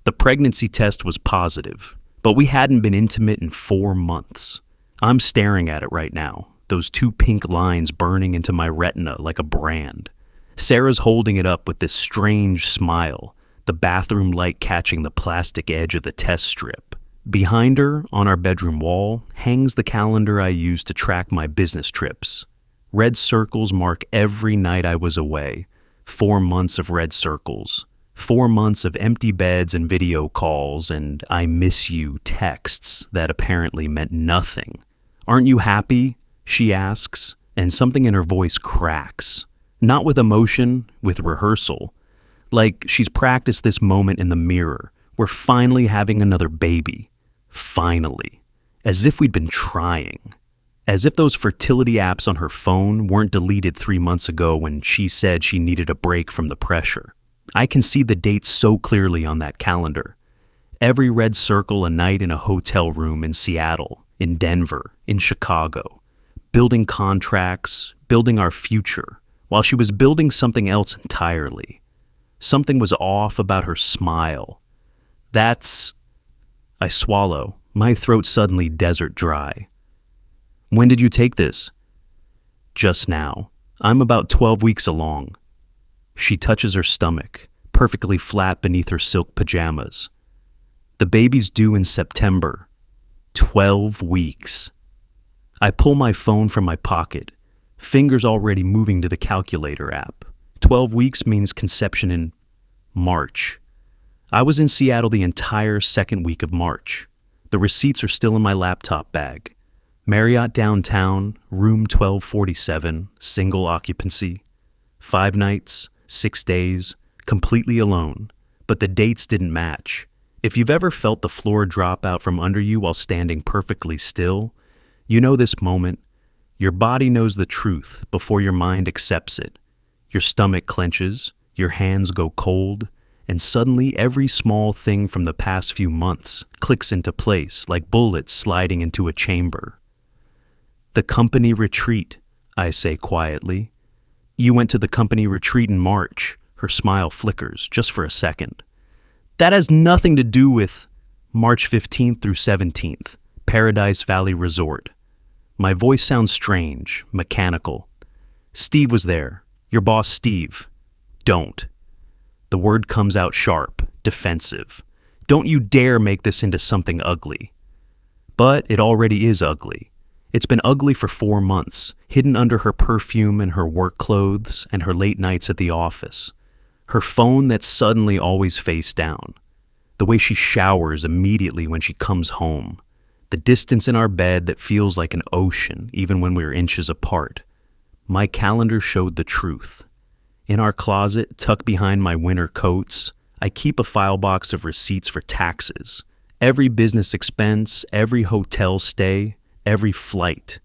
The pregnancy test was positive, but we hadn't been intimate in 4 months. I'm staring at it right now, those 2 pink lines burning into my retina like a brand. Sarah's holding it up with this strange smile, the bathroom light catching the plastic edge of the test strip. Behind her, on our bedroom wall, hangs the calendar I use to track my business trips. Red circles mark every night I was away. 4 months of red circles. 4 months of empty beds and video calls and "I miss you" texts that apparently meant nothing. "Aren't you happy?" she asks, and something in her voice cracks. Not with emotion, with rehearsal. Like she's practiced this moment in the mirror. We're finally having another baby. Finally. As if we'd been trying. As if those fertility apps on her phone weren't deleted 3 months ago when she said she needed a break from the pressure. I can see the dates so clearly on that calendar. Every red circle a night in a hotel room in Seattle, in Denver, in Chicago. Building contracts, building our future, while she was building something else entirely. Something was off about her smile. I swallow, my throat suddenly desert dry. "When did you take this?" "Just now. I'm about 12 weeks along." She touches her stomach, perfectly flat beneath her silk pajamas. "The baby's due in September. 12 weeks. I pull my phone from my pocket, fingers already moving to the calculator app. 12 weeks means conception in March. I was in Seattle the entire second week of March. The receipts are still in my laptop bag. Marriott downtown, room 1247, single occupancy. 5 nights, 6 days, completely alone. But the dates didn't match. If you've ever felt the floor drop out from under you while standing perfectly still, you know this moment. Your body knows the truth before your mind accepts it. Your stomach clenches, your hands go cold, and suddenly every small thing from the past few months clicks into place like bullets sliding into a chamber. "The company retreat," I say quietly. "You went to the company retreat in March." Her smile flickers, just for a second. "That has nothing to do with March 15th through 17th, Paradise Valley Resort." My voice sounds strange, mechanical. "Steve was there. Your boss, Steve." "Don't." The word comes out sharp, defensive. "Don't you dare make this into something ugly." But it already is ugly. It's been ugly for 4 months, hidden under her perfume and her work clothes and her late nights at the office. Her phone that's suddenly always face down. The way she showers immediately when she comes home. The distance in our bed that feels like an ocean even when we're inches apart. My calendar showed the truth. In our closet, tucked behind my winter coats, I keep a file box of receipts for taxes. Every business expense, every hotel stay, every flight.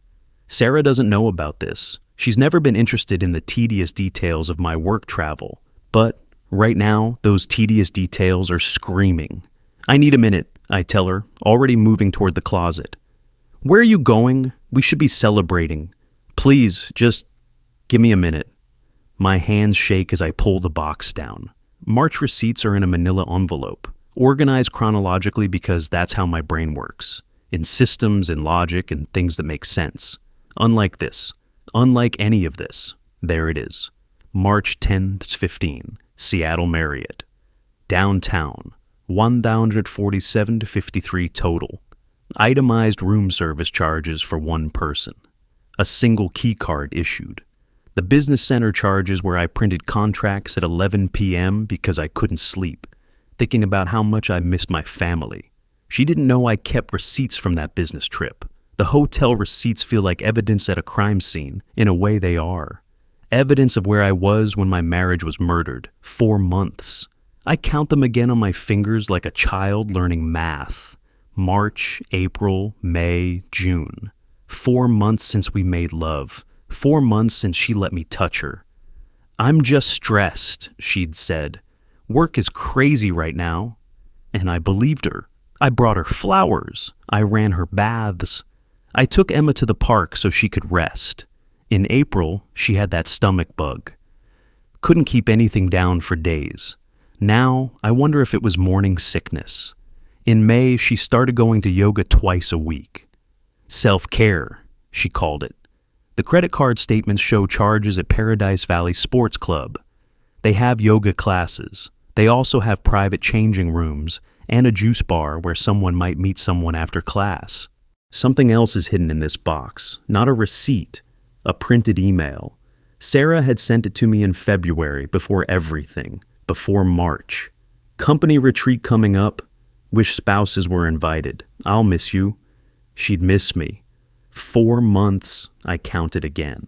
Sarah doesn't know about this. She's never been interested in the tedious details of my work travel. But right now, those tedious details are screaming. "I need a minute," I tell her, already moving toward the closet. "Where are you going? We should be celebrating. Please, just give me a minute." My hands shake as I pull the box down. March receipts are in a manila envelope, organized chronologically because that's how my brain works, in systems and logic and things that make sense. Unlike this. Unlike any of this. There it is. March 10th to 15, Seattle Marriott. Downtown, 1,147 to 53 total. Itemized room service charges for 1 person. A single key card issued. The business center charges where I printed contracts at 11 p.m. because I couldn't sleep, thinking about how much I missed my family. She didn't know I kept receipts from that business trip. The hotel receipts feel like evidence at a crime scene. In a way they are. Evidence of where I was when my marriage was murdered. 4 months. I count them again on my fingers like a child learning math. March, April, May, June. 4 months since we made love. 4 months since she let me touch her. "I'm just stressed," she'd said. "Work is crazy right now." And I believed her. I brought her flowers. I ran her baths. I took Emma to the park so she could rest. In April, she had that stomach bug. Couldn't keep anything down for days. Now, I wonder if it was morning sickness. In May, she started going to yoga twice a week. Self-care, she called it. The credit card statements show charges at Paradise Valley Sports Club. They have yoga classes. They also have private changing rooms and a juice bar where someone might meet someone after class. Something else is hidden in this box, not a receipt, a printed email. Sarah had sent it to me in February, before everything, before March. Company retreat coming up. Wish spouses were invited. I'll miss you. She'd miss me. 4 months, I counted again.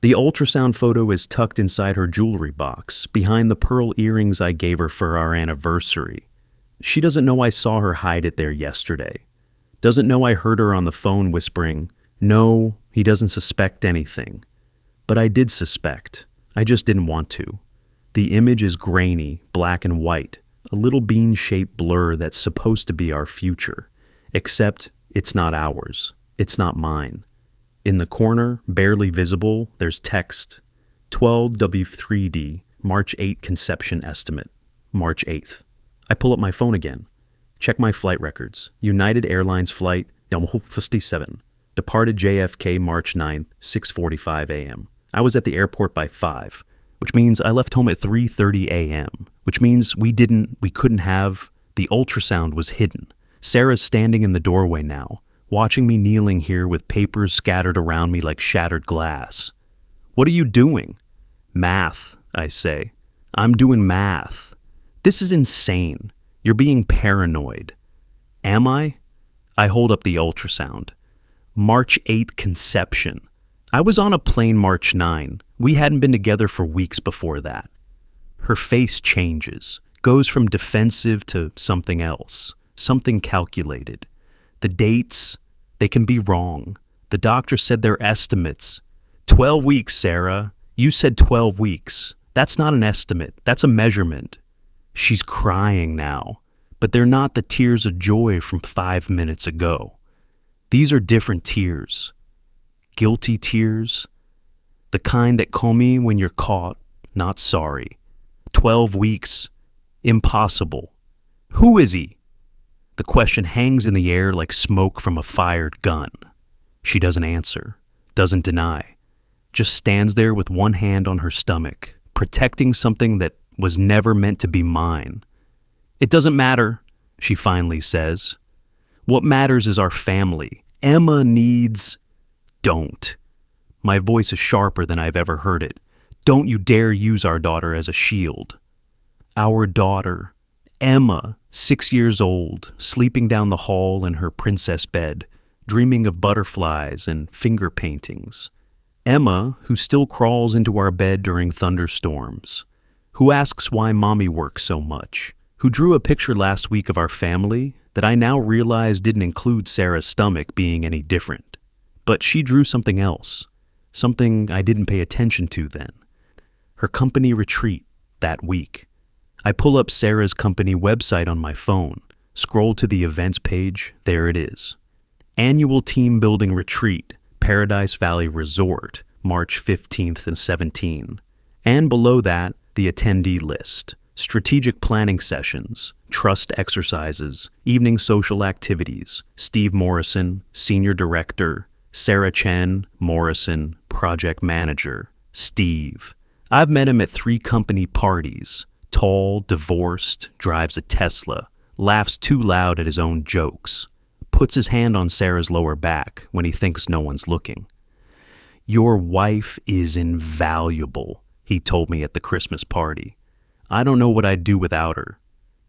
The ultrasound photo is tucked inside her jewelry box, behind the pearl earrings I gave her for our anniversary. She doesn't know I saw her hide it there yesterday. Doesn't know I heard her on the phone whispering, "No, he doesn't suspect anything." But I did suspect. I just didn't want to. The image is grainy, black and white, a little bean-shaped blur that's supposed to be our future. Except it's not ours. It's not mine. In the corner, barely visible, there's text. 12W3D, March 8 conception estimate. March 8th. I pull up my phone again. Check my flight records. United Airlines flight 57. Departed JFK March 9th, 6:45 a.m. I was at the airport by 5, which means I left home at 3:30 a.m., which means we couldn't have. The ultrasound was hidden. Sarah's standing in the doorway now, watching me kneeling here with papers scattered around me like shattered glass. "What are you doing?" "Math," I say. "I'm doing math." "This is insane. You're being paranoid." "Am I?" I hold up the ultrasound. March 8th conception. I was on a plane March 9. We hadn't been together for weeks before that. Her face changes, goes from defensive to something else, something calculated. The dates, they can be wrong. The doctor said they're estimates. 12 weeks, Sarah. You said 12 weeks. That's not an estimate. That's a measurement. She's crying now, but they're not the tears of joy from 5 minutes ago. These are different tears. Guilty tears. The kind that call me when you're caught, not sorry. 12 weeks. Impossible. Who is he? The question hangs in the air like smoke from a fired gun. She doesn't answer, doesn't deny, just stands there with one hand on her stomach, protecting something that was never meant to be mine. "It doesn't matter," she finally says. "What matters is our family. Emma needs—" "Don't." My voice is sharper than I've ever heard it. "Don't you dare use our daughter as a shield." Our daughter. Emma, 6 years old, sleeping down the hall in her princess bed, dreaming of butterflies and finger paintings. Emma, who still crawls into our bed during thunderstorms, who asks why mommy works so much, who drew a picture last week of our family that I now realize didn't include Sarah's stomach being any different. But she drew something else, something I didn't pay attention to then. Her company retreat that week. I pull up Sarah's company website on my phone, scroll to the events page, there it is. Annual Team Building Retreat, Paradise Valley Resort, March 15th and 17. And below that, the attendee list. Strategic planning sessions, trust exercises, evening social activities, Steve Morrison, Senior Director, Sarah Chen, Morrison, Project Manager, Steve. I've met him at 3 company parties. Tall, divorced, drives a Tesla, laughs too loud at his own jokes, puts his hand on Sarah's lower back when he thinks no one's looking. "Your wife is invaluable," he told me at the Christmas party. "I don't know what I'd do without her."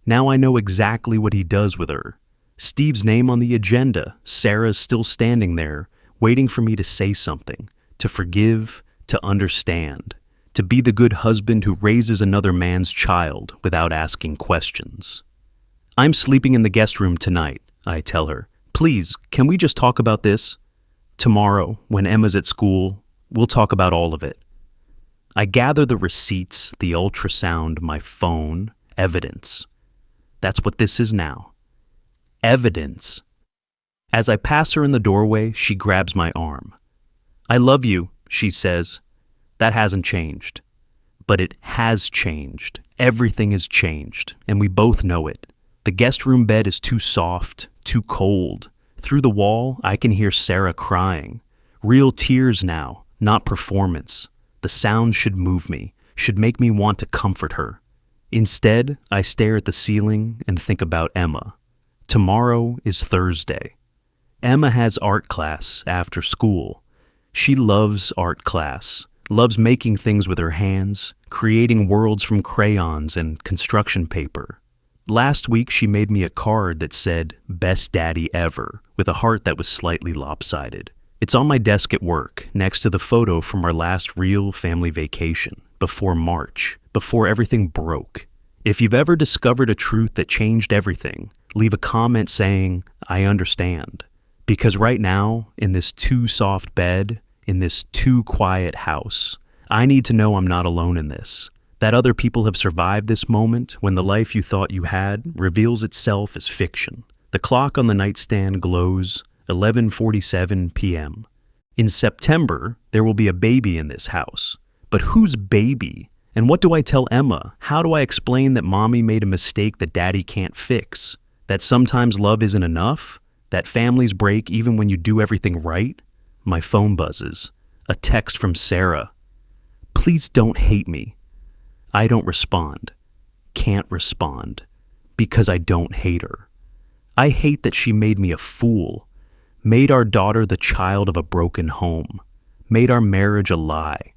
Now I know exactly what he does with her. Steve's name on the agenda, Sarah's still standing there, waiting for me to say something, to forgive, to understand. To be the good husband who raises another man's child without asking questions. "I'm sleeping in the guest room tonight," I tell her. "Please, can we just talk about this? Tomorrow, when Emma's at school, we'll talk about all of it." I gather the receipts, the ultrasound, my phone, evidence. That's what this is now. Evidence. As I pass her in the doorway, she grabs my arm. "I love you," she says. That hasn't changed. But it has changed. Everything has changed, and we both know it. The guest room bed is too soft, too cold. Through the wall, I can hear Sarah crying. Real tears now, not performance. The sound should move me, should make me want to comfort her. Instead, I stare at the ceiling and think about Emma. Tomorrow is Thursday. Emma has art class after school. She loves art class, loves making things with her hands, creating worlds from crayons and construction paper. Last week, she made me a card that said, "Best Daddy Ever," with a heart that was slightly lopsided. It's on my desk at work, next to the photo from our last real family vacation, before March, before everything broke. If you've ever discovered a truth that changed everything, leave a comment saying, "I understand." Because right now, in this too soft bed, in this too quiet house, I need to know I'm not alone in this. That other people have survived this moment when the life you thought you had reveals itself as fiction. The clock on the nightstand glows 11:47 p.m. In September, there will be a baby in this house. But whose baby? And what do I tell Emma? How do I explain that mommy made a mistake that daddy can't fix? That sometimes love isn't enough? That families break even when you do everything right? My phone buzzes. A text from Sarah. "Please don't hate me." I don't respond. Can't respond. Because I don't hate her. I hate that she made me a fool. Made our daughter the child of a broken home. Made our marriage a lie.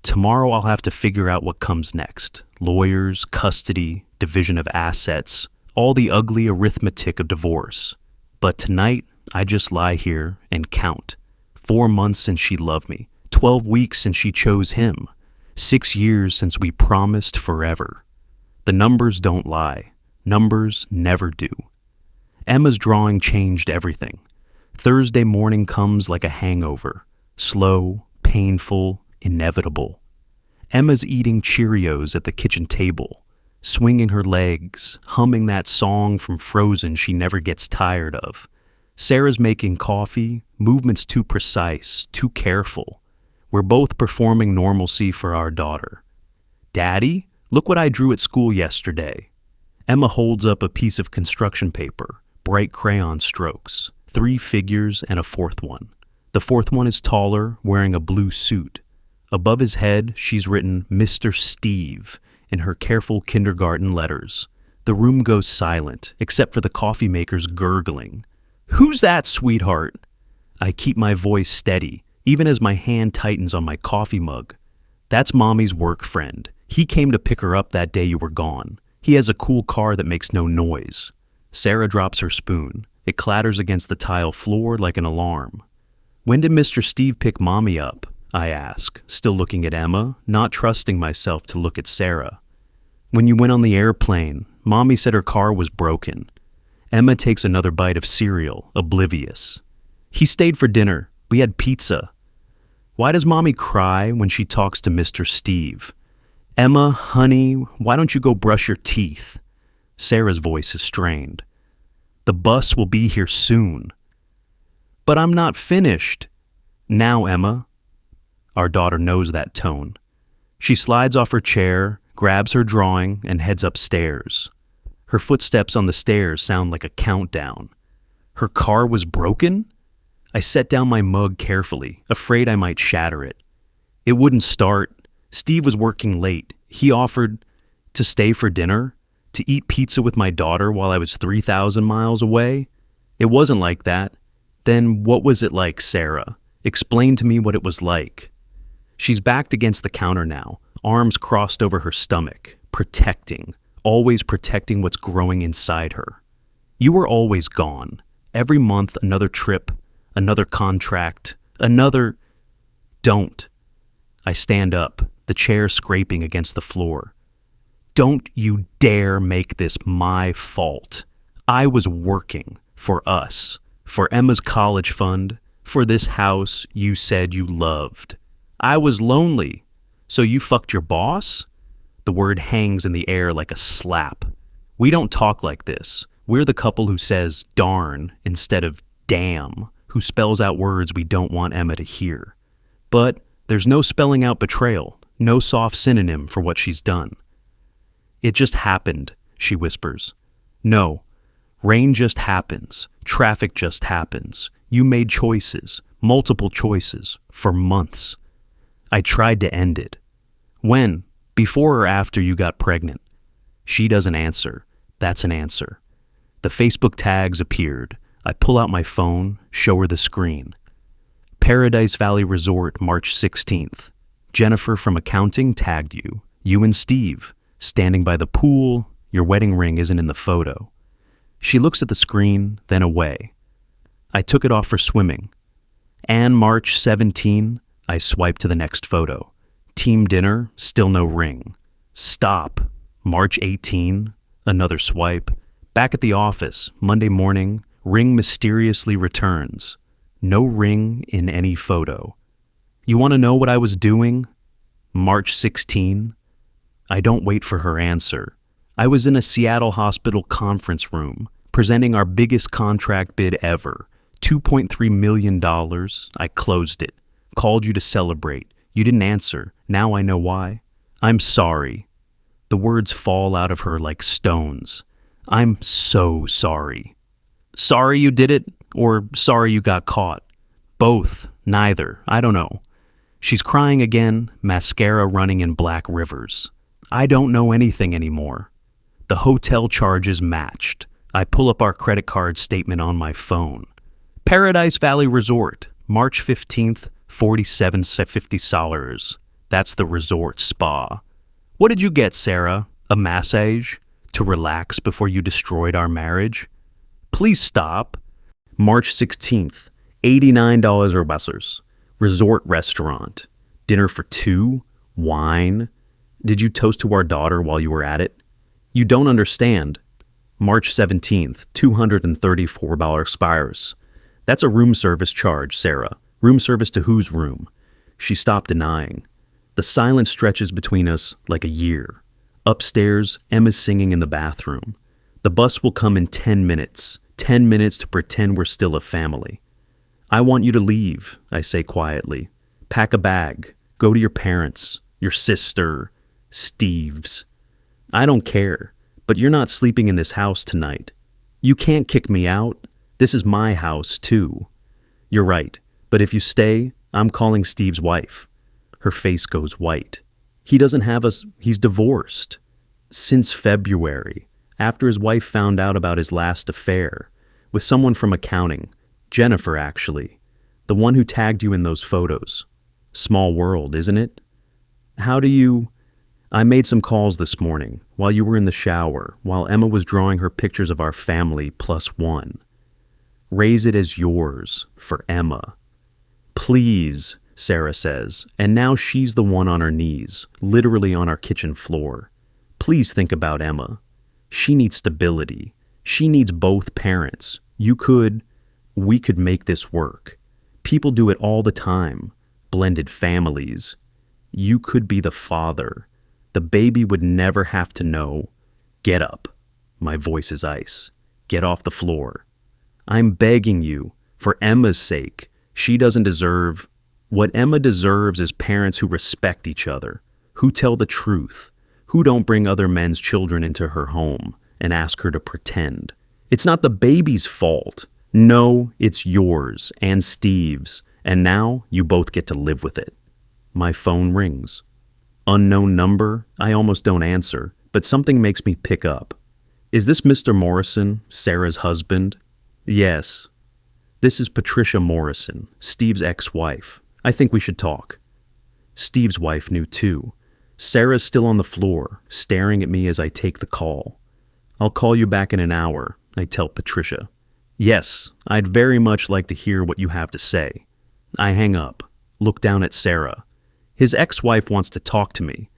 Tomorrow I'll have to figure out what comes next. Lawyers, custody, division of assets, all the ugly arithmetic of divorce. But tonight, I just lie here and count. 4 months since she loved me. 12 weeks since she chose him. 6 years since we promised forever. The numbers don't lie. Numbers never do. Emma's drawing changed everything. Thursday morning comes like a hangover. Slow, painful, inevitable. Emma's eating Cheerios at the kitchen table, swinging her legs, humming that song from Frozen she never gets tired of. Sarah's making coffee, movements too precise, too careful. We're both performing normalcy for our daughter. "Daddy, look what I drew at school yesterday." Emma holds up a piece of construction paper, bright crayon strokes, 3 figures and a 4th one. The 4th one is taller, wearing a blue suit. Above his head, she's written Mr. Steve in her careful kindergarten letters. The room goes silent, except for the coffee maker's gurgling. "Who's that, sweetheart?" I keep my voice steady, even as my hand tightens on my coffee mug. "That's Mommy's work friend. He came to pick her up that day you were gone. He has a cool car that makes no noise." Sarah drops her spoon. It clatters against the tile floor like an alarm. "When did Mr. Steve pick Mommy up?" I ask, still looking at Emma, not trusting myself to look at Sarah. "When you went on the airplane, Mommy said her car was broken." Emma takes another bite of cereal, oblivious. "He stayed for dinner. We had pizza." Why does Mommy cry when she talks to Mr. Steve? "Emma, honey, why don't you go brush your teeth?" Sarah's voice is strained. "The bus will be here soon." "But I'm not finished." "Now, Emma." Our daughter knows that tone. She slides off her chair, grabs her drawing, and heads upstairs. Her footsteps on the stairs sound like a countdown. Her car was broken? I set down my mug carefully, afraid I might shatter it. It wouldn't start. Steve was working late. He offered to stay for dinner, to eat pizza with my daughter while I was 3,000 miles away. It wasn't like that. Then what was it like, Sarah? Explain to me what it was like. She's backed against the counter now, arms crossed over her stomach, protecting, always protecting what's growing inside her. You were always gone. Every month, another trip, another contract, another... Don't. I stand up, the chair scraping against the floor. Don't you dare make this my fault. I was working for us, for Emma's college fund, for this house you said you loved. I was lonely, so you fucked your boss? The word hangs in the air like a slap. We don't talk like this. We're the couple who says darn instead of damn, who spells out words we don't want Emma to hear. But there's no spelling out betrayal, no soft synonym for what she's done. It just happened, she whispers. No, rain just happens. Traffic just happens. You made choices, multiple choices, for months. I tried to end it. When? Before or after you got pregnant? She doesn't answer. That's an answer. The Facebook tags appeared. I pull out my phone, show her the screen. Paradise Valley Resort, March 16th. Jennifer from accounting tagged you. You and Steve, standing by the pool. Your wedding ring isn't in the photo. She looks at the screen, then away. I took it off for swimming. And March 17, I swipe to the next photo. Team dinner, still no ring. Stop. March 18, another swipe. Back at the office, Monday morning, ring mysteriously returns. No ring in any photo. You want to know what I was doing? March 16. I don't wait for her answer. I was in a Seattle hospital conference room, presenting our biggest contract bid ever. $2.3 million. I closed it. Called you to celebrate. You didn't answer. Now I know why. I'm sorry. The words fall out of her like stones. I'm so sorry. Sorry you did it, or sorry you got caught? Both. Neither. I don't know. She's crying again, mascara running in black rivers. I don't know anything anymore. The hotel charges matched. I pull up our credit card statement on my phone. Paradise Valley Resort, March 15th, $47.50. That's the resort spa. What did you get, Sarah? A massage? To relax before you destroyed our marriage? Please stop. March 16th, $89 or bussers. Resort restaurant. Dinner for two? Wine? Did you toast to our daughter while you were at it? You don't understand. March 17th, $234 spires. That's a room service charge, Sarah. Room service to whose room? She stopped denying. The silence stretches between us like a year. Upstairs, Emma's singing in the bathroom. The bus will come in 10 minutes. 10 minutes to pretend we're still a family. I want you to leave, I say quietly. Pack a bag. Go to your parents, your sister, Steve's. I don't care, but you're not sleeping in this house tonight. You can't kick me out. This is my house, too. You're right, but if you stay, I'm calling Steve's wife. Her face goes white. He doesn't have us. He's divorced. Since February, after his wife found out about his last affair, with someone from accounting. Jennifer, actually. The one who tagged you in those photos. Small world, isn't it? How do you... I made some calls this morning, while you were in the shower, while Emma was drawing her pictures of our family +1. Raise it as yours, for Emma. Please, Sarah says, and now she's the one on her knees, literally on our kitchen floor. Please think about Emma. She needs stability. She needs both parents. We could make this work. People do it all the time. Blended families. You could be the father. The baby would never have to know. Get up. My voice is ice. Get off the floor. I'm begging you, for Emma's sake. She doesn't deserve... What Emma deserves is parents who respect each other, who tell the truth, who don't bring other men's children into her home and ask her to pretend. It's not the baby's fault. No, it's yours and Steve's, and now you both get to live with it. My phone rings. Unknown number, I almost don't answer, but something makes me pick up. Is this Mr. Morrison, Sarah's husband? Yes. This is Patricia Morrison, Steve's ex-wife. I think we should talk. Steve's wife knew too. Sarah's still on the floor, staring at me as I take the call. I'll call you back in an hour, I tell Patricia. Yes, I'd very much like to hear what you have to say. I hang up, look down at Sarah. His ex-wife wants to talk to me.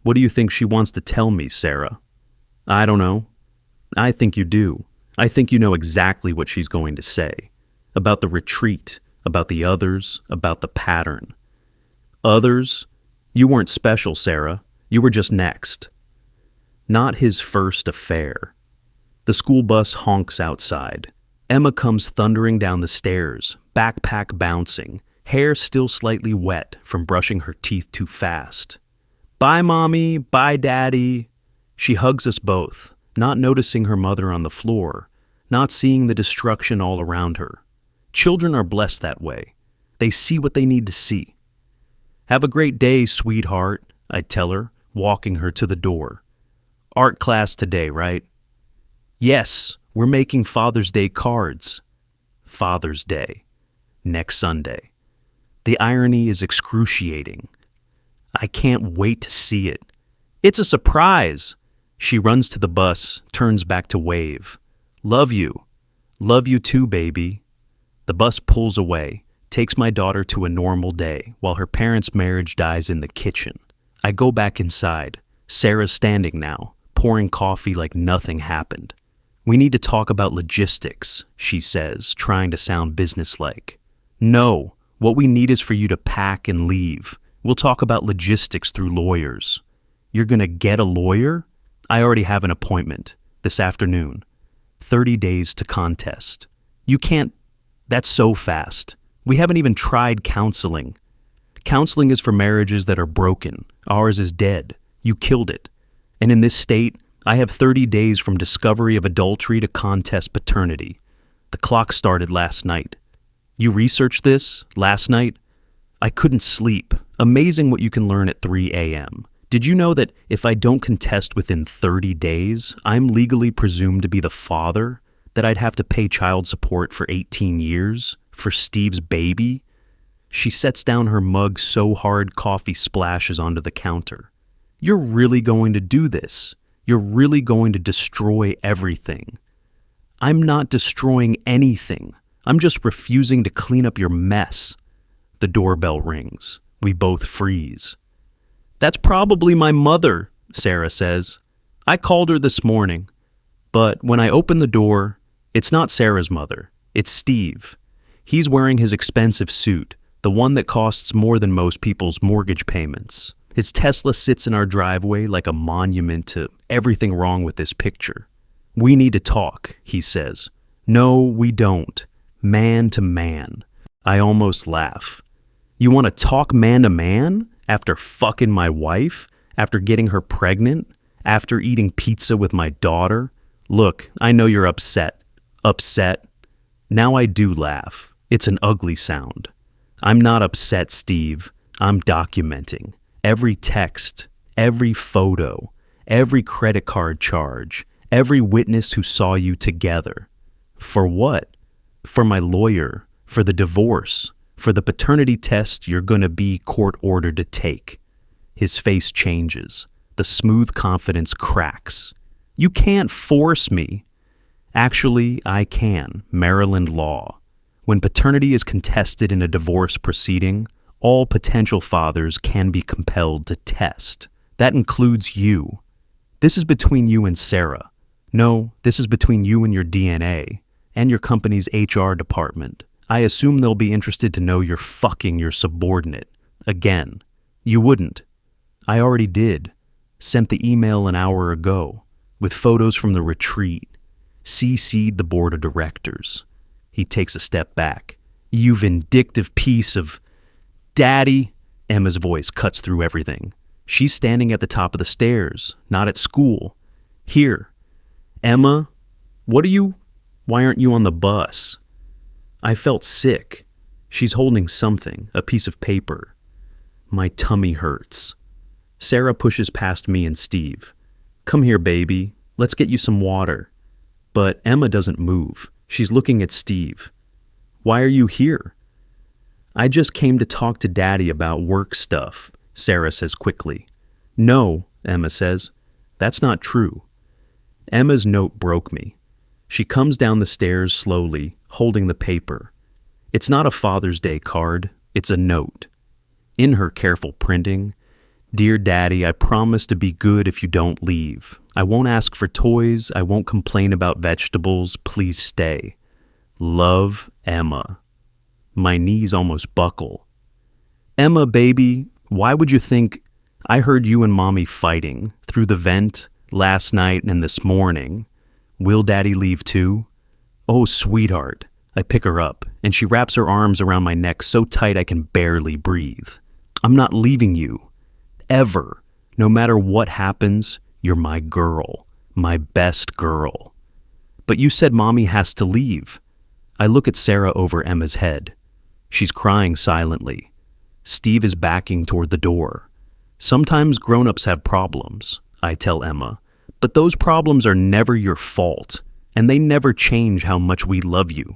What do you think she wants to tell me, Sarah? I don't know. I think you do. I think you know exactly what she's going to say. About the retreat, about the others, about the pattern. Others? You weren't special, Sarah. You were just next. Not his first affair. The school bus honks outside. Emma comes thundering down the stairs, backpack bouncing, hair still slightly wet from brushing her teeth too fast. Bye, Mommy. Bye, Daddy. She hugs us both, not noticing her mother on the floor, not seeing the destruction all around her. Children are blessed that way. They see what they need to see. Have a great day, sweetheart, I tell her, walking her to the door. Art class today, right? Yes, we're making Father's Day cards. Father's Day. Next Sunday. The irony is excruciating. I can't wait to see it. It's a surprise. She runs to the bus, turns back to wave. Love you. Love you too, baby. The bus pulls away, takes my daughter to a normal day, while her parents' marriage dies in the kitchen. I go back inside. Sarah's standing now, pouring coffee like nothing happened. We need to talk about logistics, she says, trying to sound businesslike. No, what we need is for you to pack and leave. We'll talk about logistics through lawyers. You're gonna get a lawyer? I already have an appointment, this afternoon. 30 days to contest. You can't. That's so fast. We haven't even tried counseling. Counseling is for marriages that are broken. Ours is dead. You killed it. And in this state, I have 30 days from discovery of adultery to contest paternity. The clock started last night. You researched this last night? I couldn't sleep. Amazing what you can learn at 3 a.m. Did you know that if I don't contest within 30 days, I'm legally presumed to be the father? That I'd have to pay child support for 18 years? For Steve's baby? She sets down her mug so hard coffee splashes onto the counter. You're really going to do this? You're really going to destroy everything? I'm not destroying anything. I'm just refusing to clean up your mess. The doorbell rings. We both freeze. That's probably my mother, Sarah says. I called her this morning. But when I open the door, it's not Sarah's mother. It's Steve. He's wearing his expensive suit, the one that costs more than most people's mortgage payments. His Tesla sits in our driveway like a monument to everything wrong with this picture. We need to talk, he says. No, we don't. Man to man. I almost laugh. You want to talk man to man? After fucking my wife? After getting her pregnant? After eating pizza with my daughter? Look, I know you're upset. Upset? Now I do laugh. It's an ugly sound. I'm not upset, Steve. I'm documenting. Every text, every photo, every credit card charge, every witness who saw you together. For what? For my lawyer, for the divorce, for the paternity test you're gonna be court-ordered to take. His face changes. The smooth confidence cracks. You can't force me. Actually, I can. Maryland law. When paternity is contested in a divorce proceeding, all potential fathers can be compelled to test. That includes you. This is between you and Sarah. No, this is between you and your DNA, and your company's HR department. I assume they'll be interested to know you're fucking your subordinate. Again. You wouldn't. I already did. Sent the email an hour ago, with photos from the retreat. CC'd the board of directors. He takes a step back. You vindictive piece of... Daddy! Emma's voice cuts through everything. She's standing at the top of the stairs, not at school. Here. Emma, why aren't you on the bus? I felt sick. She's holding something, a piece of paper. My tummy hurts. Sarah pushes past me and Steve. Come here, baby. Let's get you some water. But Emma doesn't move. She's looking at Steve. Why are you here? I just came to talk to Daddy about work stuff, Sarah says quickly. No, Emma says. That's not true. Emma's note broke me. She comes down the stairs slowly, holding the paper. It's not a Father's Day card, it's a note. In her careful printing, Dear Daddy, I promise to be good if you don't leave. I won't ask for toys, I won't complain about vegetables, please stay. Love, Emma. My knees almost buckle. Emma, baby, why would you think I heard you and Mommy fighting through the vent last night and this morning? Will Daddy leave too? Oh, sweetheart. I pick her up, and she wraps her arms around my neck so tight I can barely breathe. I'm not leaving you. Ever. No matter what happens, You're my girl, my best girl. But you said mommy has to leave. I look at Sarah over Emma's head. She's crying silently. Steve is backing toward the door. Sometimes grown-ups have problems, I tell Emma, but those problems are never your fault, and they never change how much we love you.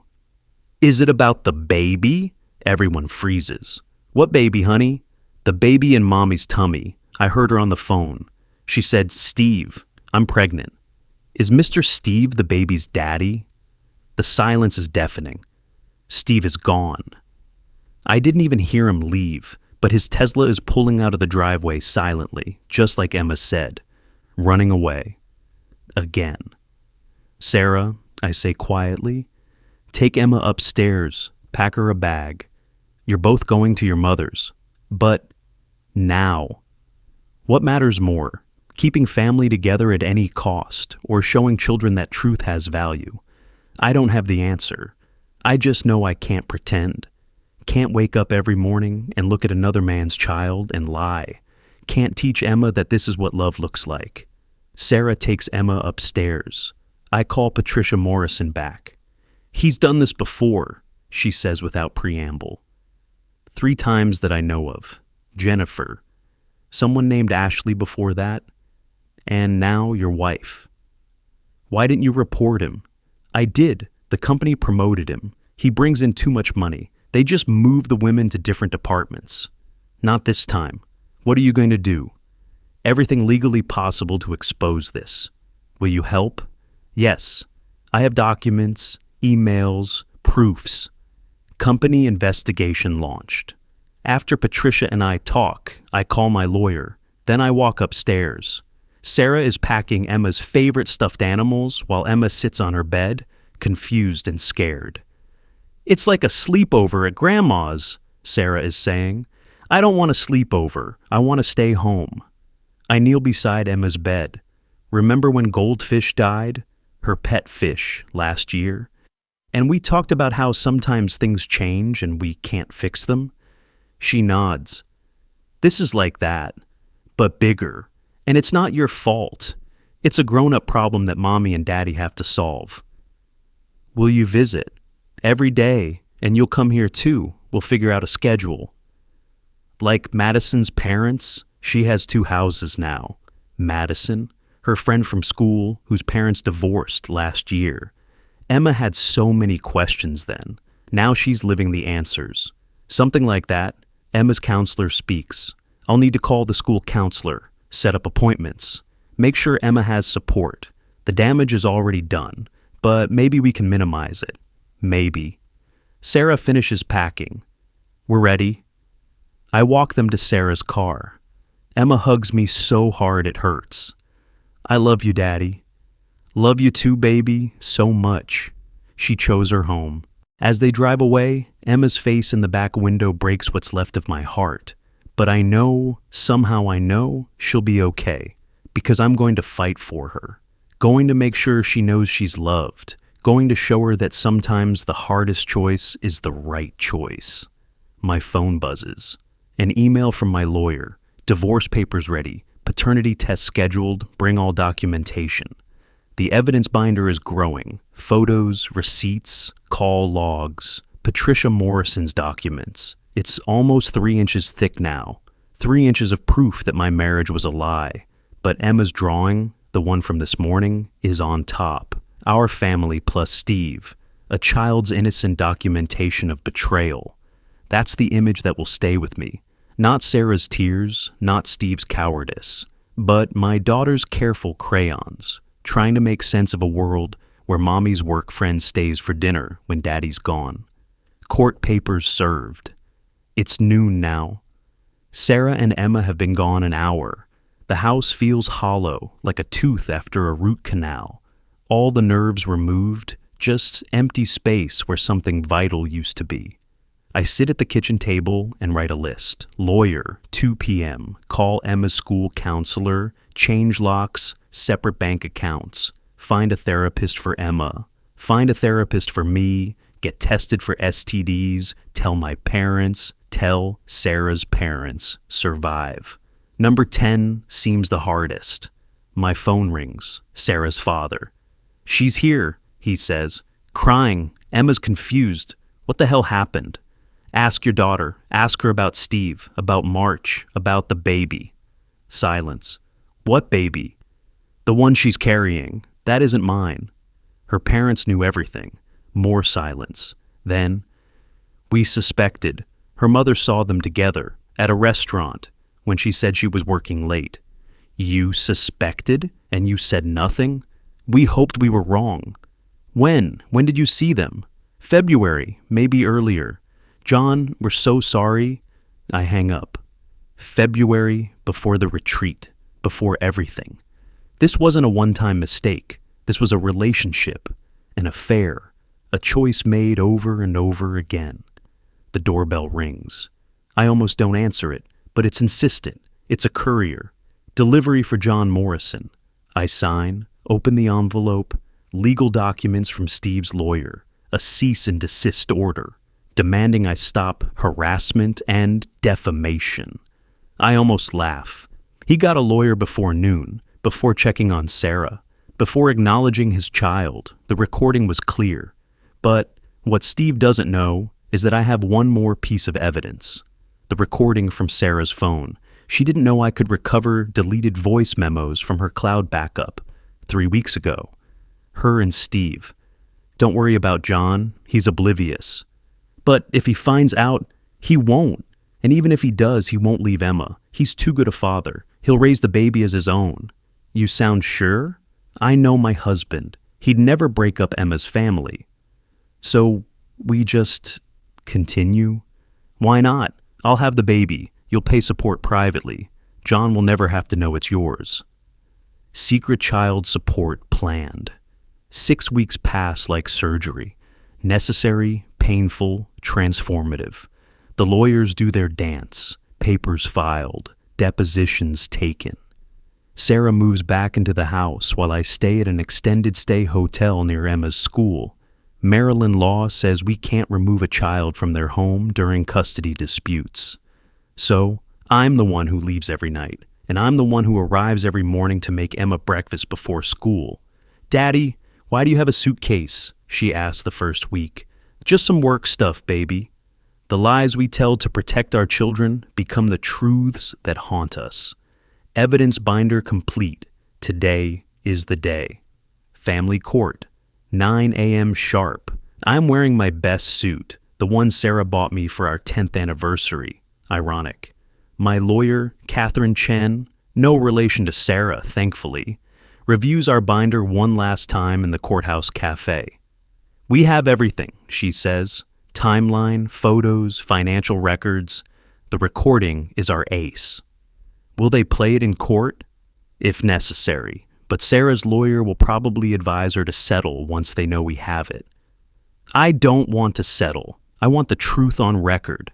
Is it about the baby? Everyone freezes. What baby, honey? The baby in mommy's tummy. I heard her on the phone. She said, Steve, I'm pregnant. Is Mr. Steve the baby's daddy? The silence is deafening. Steve is gone. I didn't even hear him leave, but his Tesla is pulling out of the driveway silently, just like Emma said, running away. Again. Sarah, I say quietly, take Emma upstairs, pack her a bag. You're both going to your mother's. But now. What matters more, keeping family together at any cost, or showing children that truth has value? I don't have the answer. I just know I can't pretend. Can't wake up every morning and look at another man's child and lie. Can't teach Emma that this is what love looks like. Sarah takes Emma upstairs. I call Patricia Morrison back. He's done this before, she says without preamble. 3 times that I know of. Jennifer. Someone named Ashley before that. And now your wife. Why didn't you report him? I did. The company promoted him. He brings in too much money. They just move the women to different departments. Not this time. What are you going to do? Everything legally possible to expose this. Will you help? Yes. I have documents, emails, proofs. Company investigation launched. After Patricia and I talk, I call my lawyer. Then I walk upstairs. Sarah is packing Emma's favorite stuffed animals while Emma sits on her bed, confused and scared. It's like a sleepover at Grandma's, Sarah is saying. I don't want a sleepover. I want to stay home. I kneel beside Emma's bed. Remember when Goldfish died? Her pet fish, last year? And we talked about how sometimes things change and we can't fix them. She nods. This is like that, but bigger. And it's not your fault. It's a grown-up problem that mommy and daddy have to solve. Will you visit? Every day, and you'll come here too. We'll figure out a schedule. Like Madison's parents, she has 2 houses now. Madison, her friend from school, whose parents divorced last year. Emma had so many questions then. Now she's living the answers. Something like that. Emma's counselor speaks. I'll need to call the school counselor, set up appointments, make sure Emma has support. The damage is already done, but maybe we can minimize it. Maybe. Sarah finishes packing. We're ready. I walk them to Sarah's car. Emma hugs me so hard it hurts. I love you, Daddy. Love you too, baby, so much. She chose her home. As they drive away, Emma's face in the back window breaks what's left of my heart. But I know, somehow I know, she'll be okay, because I'm going to fight for her. Going to make sure she knows she's loved. Going to show her that sometimes the hardest choice is the right choice. My phone buzzes. An email from my lawyer. Divorce papers ready. Paternity test scheduled. Bring all documentation. The evidence binder is growing. Photos, receipts, call logs. Patricia Morrison's documents. It's almost 3 inches thick now. 3 inches of proof that my marriage was a lie. But Emma's drawing, the one from this morning, is on top. Our family plus Steve. A child's innocent documentation of betrayal. That's the image that will stay with me. Not Sarah's tears, not Steve's cowardice, but my daughter's careful crayons, trying to make sense of a world where mommy's work friend stays for dinner when daddy's gone. Court papers served. It's noon now. Sarah and Emma have been gone an hour. The house feels hollow, like a tooth after a root canal. All the nerves removed, just empty space where something vital used to be. I sit at the kitchen table and write a list. Lawyer, 2 p.m., call Emma's school counselor, change locks, separate bank accounts, find a therapist for Emma, find a therapist for me, get tested for STDs, tell my parents, tell Sarah's parents, survive. Number 10 seems the hardest. My phone rings. Sarah's father. "She's here," he says, crying. "Emma's confused. What the hell happened? Ask your daughter. Ask her about Steve, about March, about the baby." Silence. "What baby?" "The one she's carrying. That isn't mine." Her parents knew everything. More silence. Then, "We suspected. Her mother saw them together at a restaurant when she said she was working late." "You suspected? And you said nothing? We hoped we were wrong." "When? When did you see them?" "February, maybe earlier." "John, we're so sorry." I hang up. February, before the retreat, before everything. This wasn't a one-time mistake. This was a relationship, an affair, a choice made over and over again. The doorbell rings. I almost don't answer it, but it's insistent. It's a courier. Delivery for John Morrison. I sign, open the envelope, legal documents from Steve's lawyer, a cease and desist order, demanding I stop harassment and defamation. I almost laugh. He got a lawyer before noon, before checking on Sarah, before acknowledging his child. The recording was clear. But what Steve doesn't know is that I have one more piece of evidence. The recording from Sarah's phone. She didn't know I could recover deleted voice memos from her cloud backup 3 weeks ago. Her and Steve. "Don't worry about John. He's oblivious." But if he finds out, he won't. And even if he does, he won't leave Emma. He's too good a father. He'll raise the baby as his own. "You sound sure?" "I know my husband. He'd never break up Emma's family." "So we just continue?" "Why not? I'll have the baby. You'll pay support privately. John will never have to know it's yours." Secret child support planned. 6 weeks pass like surgery. Necessary, painful, transformative. The lawyers do their dance. Papers filed. Depositions taken. Sarah moves back into the house while I stay at an extended stay hotel near Emma's school. Maryland law says we can't remove a child from their home during custody disputes. So, I'm the one who leaves every night, and I'm the one who arrives every morning to make Emma breakfast before school. "Daddy, why do you have a suitcase?" she asked the first week. "Just some work stuff, baby." The lies we tell to protect our children become the truths that haunt us. Evidence binder complete. Today is the day. Family court. 9 a.m. sharp. I'm wearing my best suit, the one Sarah bought me for our 10th anniversary. Ironic. My lawyer, Catherine Chen, no relation to Sarah, thankfully, reviews our binder one last time in the courthouse cafe. "We have everything," she says. "Timeline, photos, financial records. The recording is our ace." Will they play it in court? If necessary, but Sarah's lawyer will probably advise her to settle once they know we have it. I don't want to settle. I want the truth on record.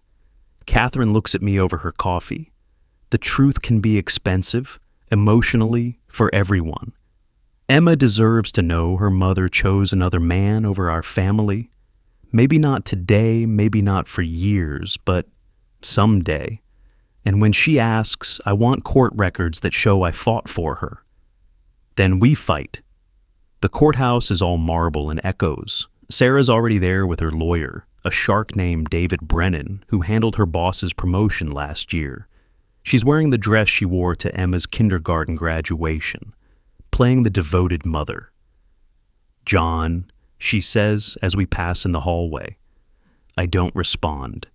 Catherine looks at me over her coffee. The truth can be expensive, emotionally, for everyone. Emma deserves to know her mother chose another man over our family. Maybe not today, maybe not for years, but someday. And when she asks, I want court records that show I fought for her. Then we fight. The courthouse is all marble and echoes. Sarah's already there with her lawyer, a shark named David Brennan, who handled her boss's promotion last year. She's wearing the dress she wore to Emma's kindergarten graduation, playing the devoted mother. "John," she says as we pass in the hallway. I don't respond.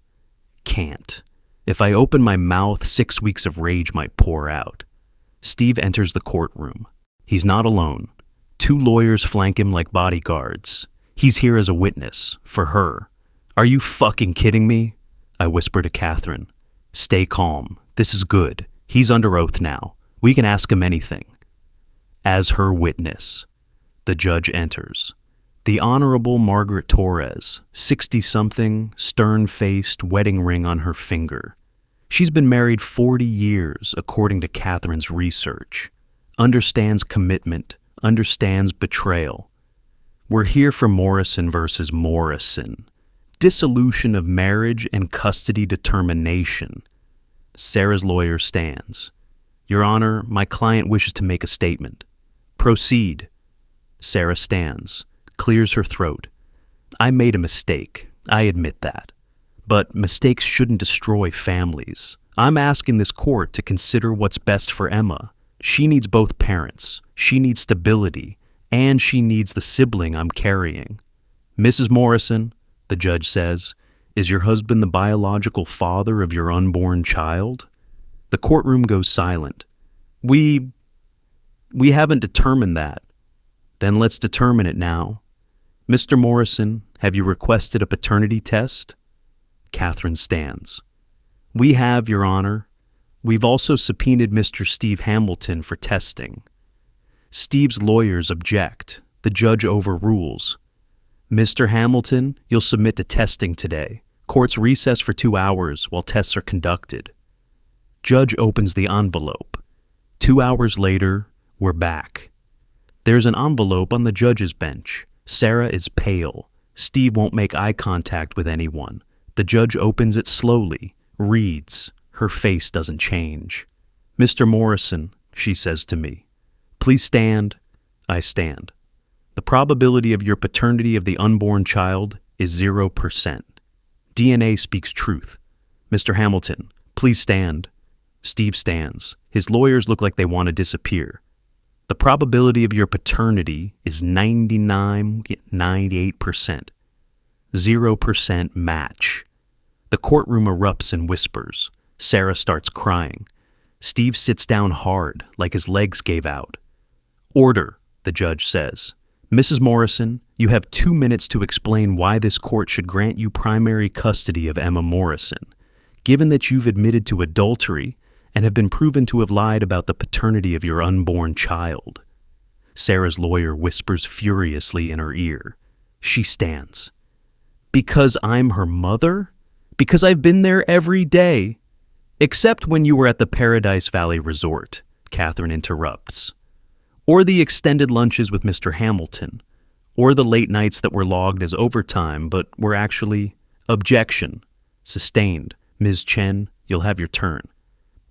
Can't. If I open my mouth, 6 weeks of rage might pour out. Steve enters the courtroom. He's not alone. 2 lawyers flank him like bodyguards. He's here as a witness, for her. "Are you fucking kidding me?" I whisper to Catherine. "Stay calm. This is good. He's under oath now. We can ask him anything." As her witness, the judge enters. The Honorable Margaret Torres, 60-something, stern-faced, wedding ring on her finger. She's been married 40 years, according to Catherine's research. Understands commitment, understands betrayal. We're here for Morrison versus Morrison. Dissolution of marriage and custody determination. Sarah's lawyer stands. Your Honor, my client wishes to make a statement. Proceed. Sarah stands, clears her throat. I made a mistake. I admit that. But mistakes shouldn't destroy families. I'm asking this court to consider what's best for Emma. She needs both parents. She needs stability. And she needs the sibling I'm carrying. Mrs. Morrison, the judge says, is your husband the biological father of your unborn child? The courtroom goes silent. We haven't determined that. Then let's determine it now. Mr. Morrison, have you requested a paternity test? Catherine stands. We have, Your Honor. We've also subpoenaed Mr. Steve Hamilton for testing. Steve's lawyers object. The judge overrules. Mr. Hamilton, you'll submit to testing today. Court's recess for 2 hours while tests are conducted. Judge opens the envelope. 2 hours later, we're back. There's an envelope on the judge's bench. Sarah is pale. Steve won't make eye contact with anyone. The judge opens it slowly, reads. Her face doesn't change. Mr. Morrison, she says to me. Please stand. I stand. The probability of your paternity of the unborn child is 0%. DNA speaks truth. Mr. Hamilton, please stand. Steve stands. His lawyers look like they want to disappear. The probability of your paternity is 98%. 0% match. The courtroom erupts in whispers. Sarah starts crying. Steve sits down hard, like his legs gave out. Order, the judge says. Mrs. Morrison, you have 2 minutes to explain why this court should grant you primary custody of Emma Morrison, given that you've admitted to adultery and have been proven to have lied about the paternity of your unborn child. Sarah's lawyer whispers furiously in her ear. She stands. Because I'm her mother? Because I've been there every day? Except when you were at the Paradise Valley Resort, Catherine interrupts. Or the extended lunches with Mr. Hamilton. Or the late nights that were logged as overtime but were actually objection. Sustained. Ms. Chen, you'll have your turn.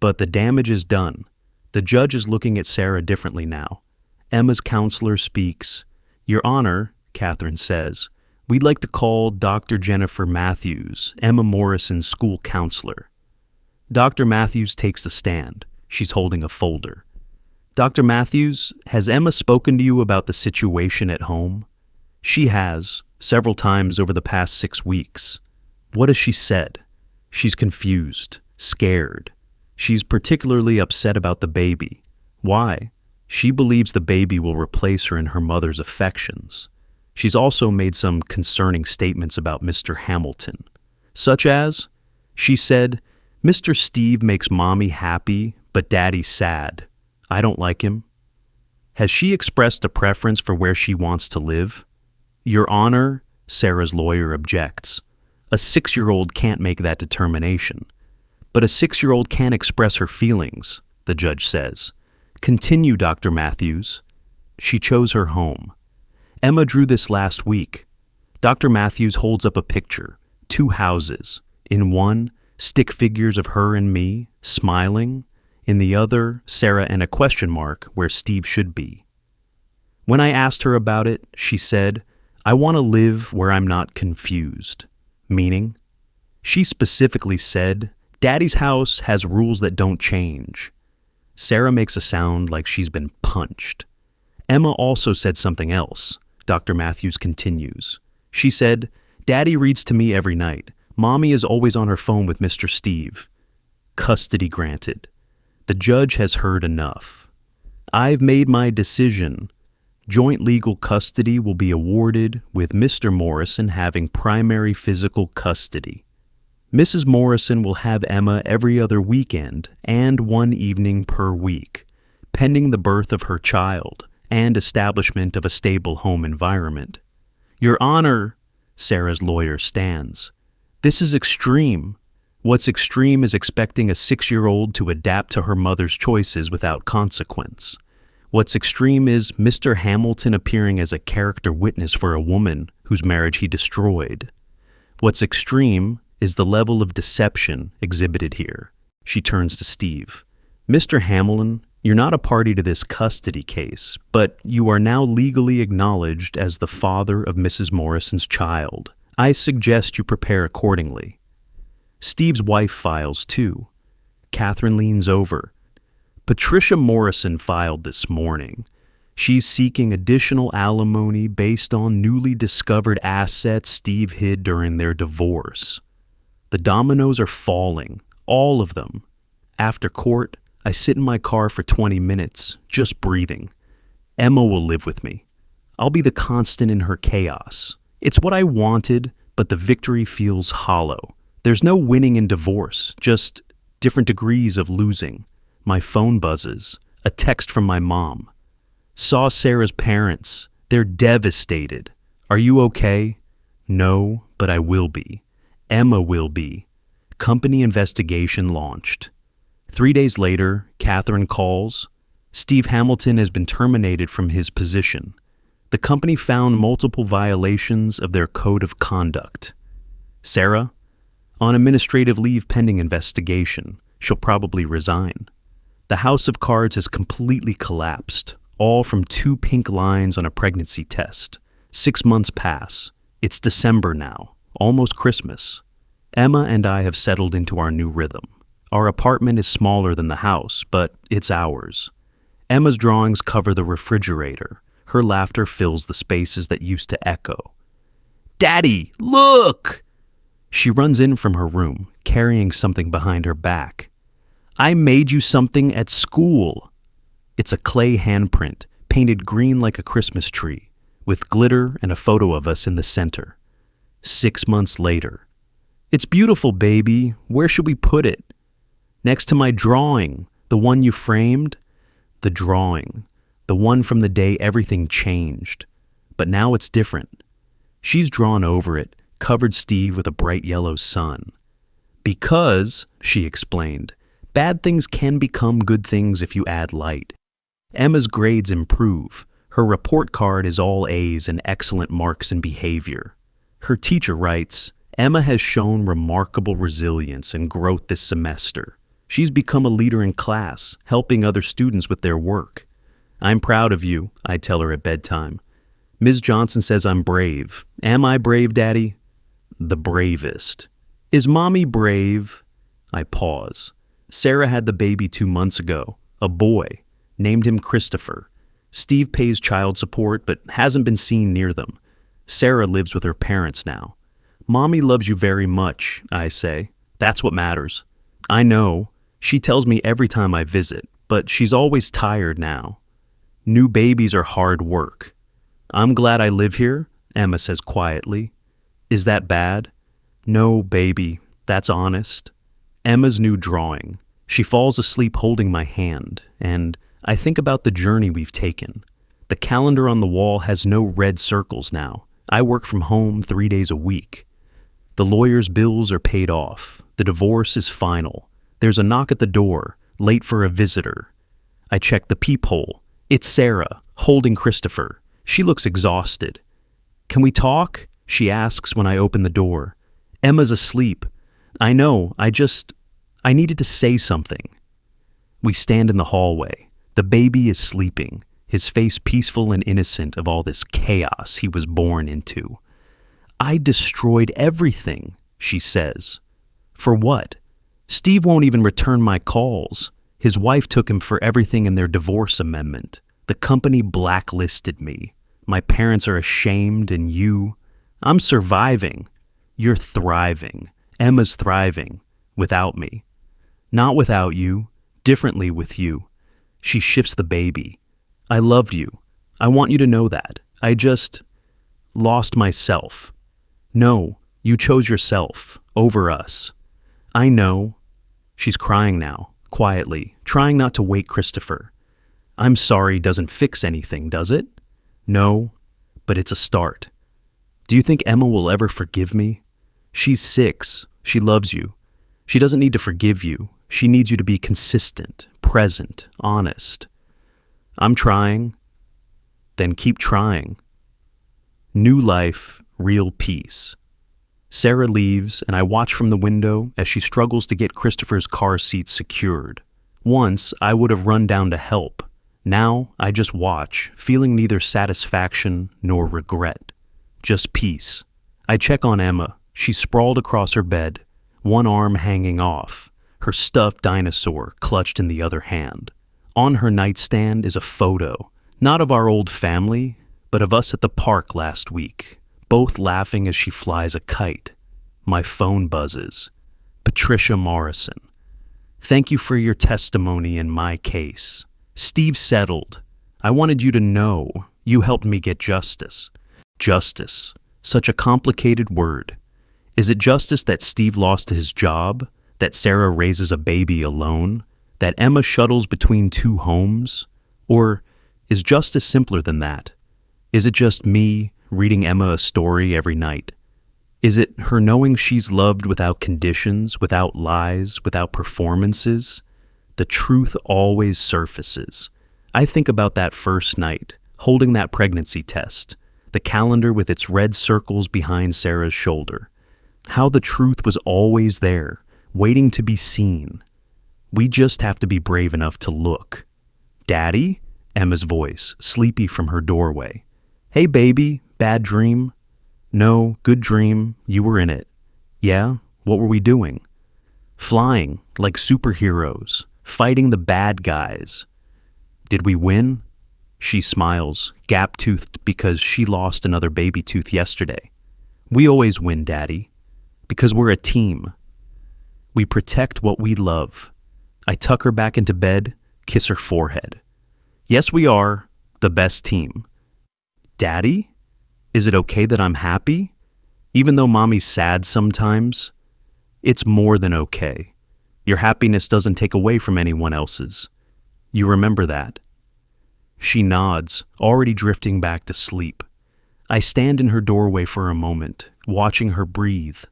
But the damage is done. The judge is looking at Sarah differently now. Emma's counselor speaks. Your Honor, Catherine says, we'd like to call Dr. Jennifer Matthews, Emma Morrison's school counselor. Dr. Matthews takes the stand. She's holding a folder. Dr. Matthews, has Emma spoken to you about the situation at home? She has, several times over the past 6 weeks. What has she said? She's confused, scared. She's particularly upset about the baby. Why? She believes the baby will replace her in her mother's affections. She's also made some concerning statements about Mr. Hamilton, such as, she said, Mr. Steve makes mommy happy, but daddy's sad. I don't like him. Has she expressed a preference for where she wants to live? Your Honor, Sarah's lawyer objects. A 6-year-old can't make that determination. But a 6-year-old can express her feelings, the judge says. Continue, Dr. Matthews. She chose her home. Emma drew this last week. Dr. Matthews holds up a picture, 2 houses. In one, stick figures of her and me, smiling. In the other, Sarah and a question mark where Steve should be. When I asked her about it, she said, I want to live where I'm not confused. Meaning? She specifically said, Daddy's house has rules that don't change. Sarah makes a sound like she's been punched. Emma also said something else. Dr. Matthews continues. She said, Daddy reads to me every night. Mommy is always on her phone with Mr. Steve. Custody granted. The judge has heard enough. I've made my decision. Joint legal custody will be awarded with Mr. Morrison having primary physical custody. Mrs. Morrison will have Emma every other weekend and 1 evening per week, pending the birth of her child and establishment of a stable home environment. Your Honor, Sarah's lawyer stands. This is extreme. What's extreme is expecting a 6-year-old to adapt to her mother's choices without consequence. What's extreme is Mr. Hamilton appearing as a character witness for a woman whose marriage he destroyed. What's extreme is the level of deception exhibited here. She turns to Steve. Mr. Hamlin, you're not a party to this custody case, but you are now legally acknowledged as the father of Mrs. Morrison's child. I suggest you prepare accordingly. Steve's wife files too. Catherine leans over. Patricia Morrison filed this morning. She's seeking additional alimony based on newly discovered assets Steve hid during their divorce. The dominoes are falling, all of them. After court, I sit in my car for 20 minutes, just breathing. Emma will live with me. I'll be the constant in her chaos. It's what I wanted, but the victory feels hollow. There's no winning in divorce, just different degrees of losing. My phone buzzes. A text from my mom. Saw Sarah's parents. They're devastated. Are you okay? No, but I will be. Emma will be. Company investigation launched. 3 days later, Catherine calls. Steve Hamilton has been terminated from his position. The company found multiple violations of their code of conduct. Sarah? On administrative leave pending investigation. She'll probably resign. The house of cards has completely collapsed, all from 2 pink lines on a pregnancy test. 6 months pass. It's December now, almost Christmas. Emma and I have settled into our new rhythm. Our apartment is smaller than the house, but it's ours. Emma's drawings cover the refrigerator. Her laughter fills the spaces that used to echo. Daddy, look! She runs in from her room, carrying something behind her back. I made you something at school. It's a clay handprint, painted green like a Christmas tree, with glitter and a photo of us in the center. 6 months later. It's beautiful, baby. Where should we put it? Next to my drawing, the one you framed? The drawing, the one from the day everything changed. But now it's different. She's drawn over it, covered Steve with a bright yellow sun. Because, she explained, bad things can become good things if you add light. Emma's grades improve. Her report card is all A's and excellent marks in behavior. Her teacher writes, Emma has shown remarkable resilience and growth this semester. She's become a leader in class, helping other students with their work. I'm proud of you, I tell her at bedtime. Ms. Johnson says I'm brave. Am I brave, Daddy? The bravest. Is Mommy brave? I pause. Sarah had the baby 2 months ago, a boy. Named him Christopher. Steve pays child support but hasn't been seen near them. Sarah lives with her parents now. Mommy loves you very much, I say. That's what matters. I know. She tells me every time I visit, but she's always tired now. New babies are hard work. I'm glad I live here, Emma says quietly. Is that bad? No, baby. That's honest. Emma's new drawing. She falls asleep holding my hand, and I think about the journey we've taken. The calendar on the wall has no red circles now. I work from home 3 days a week. The lawyer's bills are paid off. The divorce is final. There's a knock at the door, late for a visitor. I check the peephole. It's Sarah, holding Christopher. She looks exhausted. Can we talk? She asks when I open the door. Emma's asleep. I know, I needed to say something. We stand in the hallway. The baby is sleeping, his face peaceful and innocent of all this chaos he was born into. I destroyed everything, she says. For what? Steve won't even return my calls. His wife took him for everything in their divorce amendment. The company blacklisted me. My parents are ashamed, and I'm surviving. You're thriving. Emma's thriving. Without me. Not without you. Differently with you. She shifts the baby. I loved you. I want you to know that. I just lost myself. No, you chose yourself over us. I know. She's crying now, quietly, trying not to wake Christopher. I'm sorry doesn't fix anything, does it? No, but it's a start. Do you think Emma will ever forgive me? She's 6. She loves you. She doesn't need to forgive you. She needs you to be consistent, present, honest. I'm trying. Then keep trying. New life, real peace. Sarah leaves, and I watch from the window as she struggles to get Christopher's car seat secured. Once, I would have run down to help. Now, I just watch, feeling neither satisfaction nor regret. Just peace. I check on Emma. She's sprawled across her bed, one arm hanging off, her stuffed dinosaur clutched in the other hand. On her nightstand is a photo, not of our old family, but of us at the park last week, both laughing as she flies a kite. My phone buzzes. Patricia Morrison. Thank you for your testimony in my case. Steve settled. I wanted you to know you helped me get justice. Justice. Such a complicated word. Is it justice that Steve lost his job? That Sarah raises a baby alone? That Emma shuttles between two homes? Or is justice simpler than that? Is it just me reading Emma a story every night? Is it her knowing she's loved without conditions, without lies, without performances? The truth always surfaces. I think about that first night, holding that pregnancy test, the calendar with its red circles behind Sarah's shoulder. How the truth was always there, waiting to be seen. We just have to be brave enough to look. Daddy? Emma's voice, sleepy from her doorway. Hey baby, bad dream? No, good dream, you were in it. Yeah? What were we doing? Flying, like superheroes, fighting the bad guys. Did we win? She smiles, gap-toothed because she lost another baby tooth yesterday. We always win, Daddy, because we're a team. We protect what we love. I tuck her back into bed, kiss her forehead. Yes, we are the best team. Daddy? Is it okay that I'm happy? Even though Mommy's sad sometimes? It's more than okay. Your happiness doesn't take away from anyone else's. You remember that. She nods, already drifting back to sleep. I stand in her doorway for a moment, watching her breathe.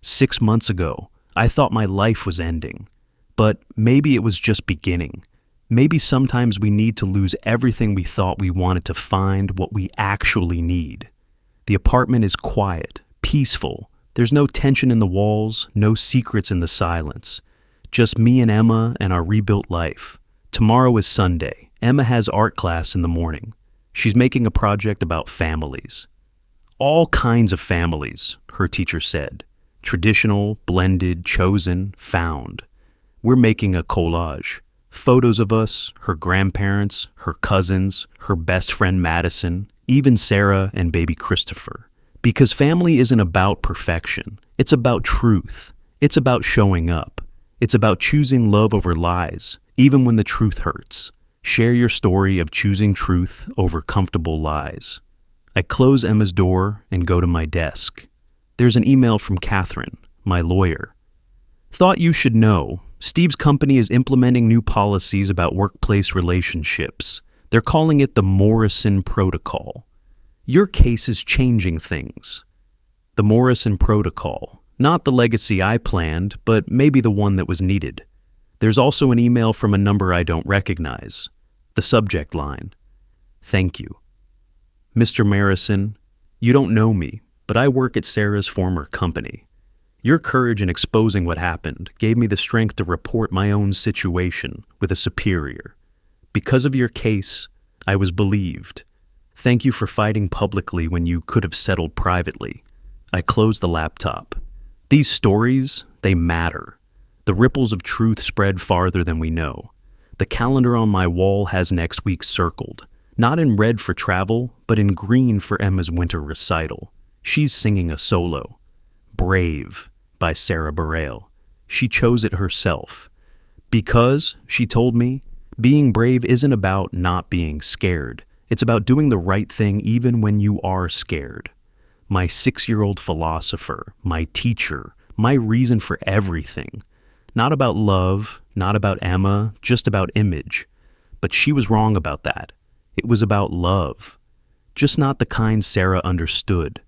6 months ago, I thought my life was ending. But maybe it was just beginning. Maybe sometimes we need to lose everything we thought we wanted to find what we actually need. The apartment is quiet, peaceful. There's no tension in the walls, no secrets in the silence. Just me and Emma and our rebuilt life. Tomorrow is Sunday. Emma has art class in the morning. She's making a project about families. All kinds of families, her teacher said. Traditional, blended, chosen, found. We're making a collage. Photos of us, her grandparents, her cousins, her best friend Madison, even Sarah and baby Christopher. Because family isn't about perfection. It's about truth. It's about showing up. It's about choosing love over lies, even when the truth hurts. Share your story of choosing truth over comfortable lies. I close Emma's door and go to my desk. There's an email from Catherine, my lawyer. Thought you should know. Steve's company is implementing new policies about workplace relationships. They're calling it the Morrison Protocol. Your case is changing things. The Morrison Protocol. Not the legacy I planned, but maybe the one that was needed. There's also an email from a number I don't recognize. The subject line. Thank you. Mr. Morrison, you don't know me, but I work at Sarah's former company. Your courage in exposing what happened gave me the strength to report my own situation with a superior. Because of your case, I was believed. Thank you for fighting publicly when you could have settled privately. I closed the laptop. These stories, they matter. The ripples of truth spread farther than we know. The calendar on my wall has next week circled, not in red for travel, but in green for Emma's winter recital. She's singing a solo. Brave by Sarah Betrayal. She chose it herself. Because, she told me, being brave isn't about not being scared. It's about doing the right thing even when you are scared. My 6-year-old philosopher, my teacher, my reason for everything. Not about love, not about Emma, just about image. But she was wrong about that. It was about love. Just not the kind Sarah understood.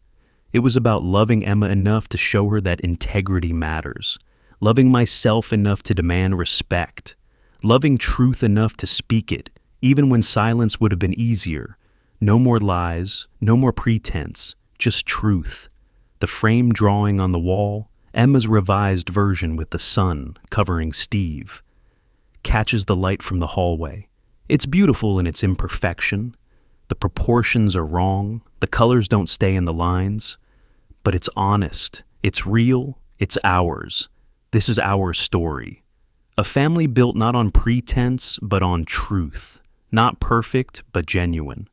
It was about loving Emma enough to show her that integrity matters. Loving myself enough to demand respect. Loving truth enough to speak it, even when silence would have been easier. No more lies, no more pretense, just truth. The frame drawing on the wall, Emma's revised version with the sun covering Steve. catches the light from the hallway. It's beautiful in its imperfection. The proportions are wrong, the colors don't stay in the lines, but it's honest, it's real, it's ours. This is our story. A family built not on pretense, but on truth. Not perfect, but genuine.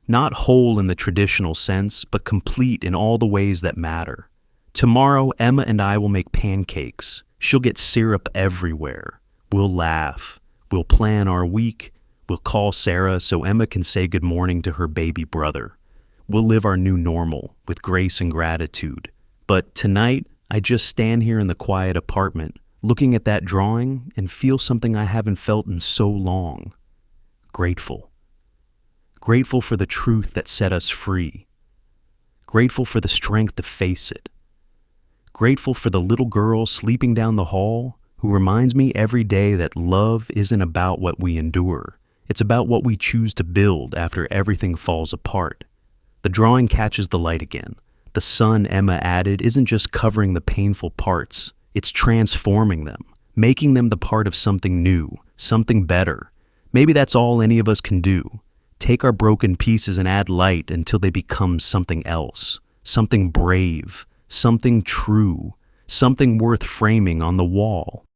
Not whole in the traditional sense, but complete in all the ways that matter. Tomorrow, Emma and I will make pancakes. She'll get syrup everywhere. We'll laugh. We'll plan our week. We'll call Sarah so Emma can say good morning to her baby brother. We'll live our new normal with grace and gratitude. But tonight, I just stand here in the quiet apartment, looking at that drawing and feel something I haven't felt in so long. Grateful. Grateful for the truth that set us free. Grateful for the strength to face it. Grateful for the little girl sleeping down the hall who reminds me every day that love isn't about what we endure. It's about what we choose to build after everything falls apart. The drawing catches the light again. The sun Emma added isn't just covering the painful parts, it's transforming them, making them the part of something new, something better. Maybe that's all any of us can do. Take our broken pieces and add light until they become something else, something brave, something true, something worth framing on the wall.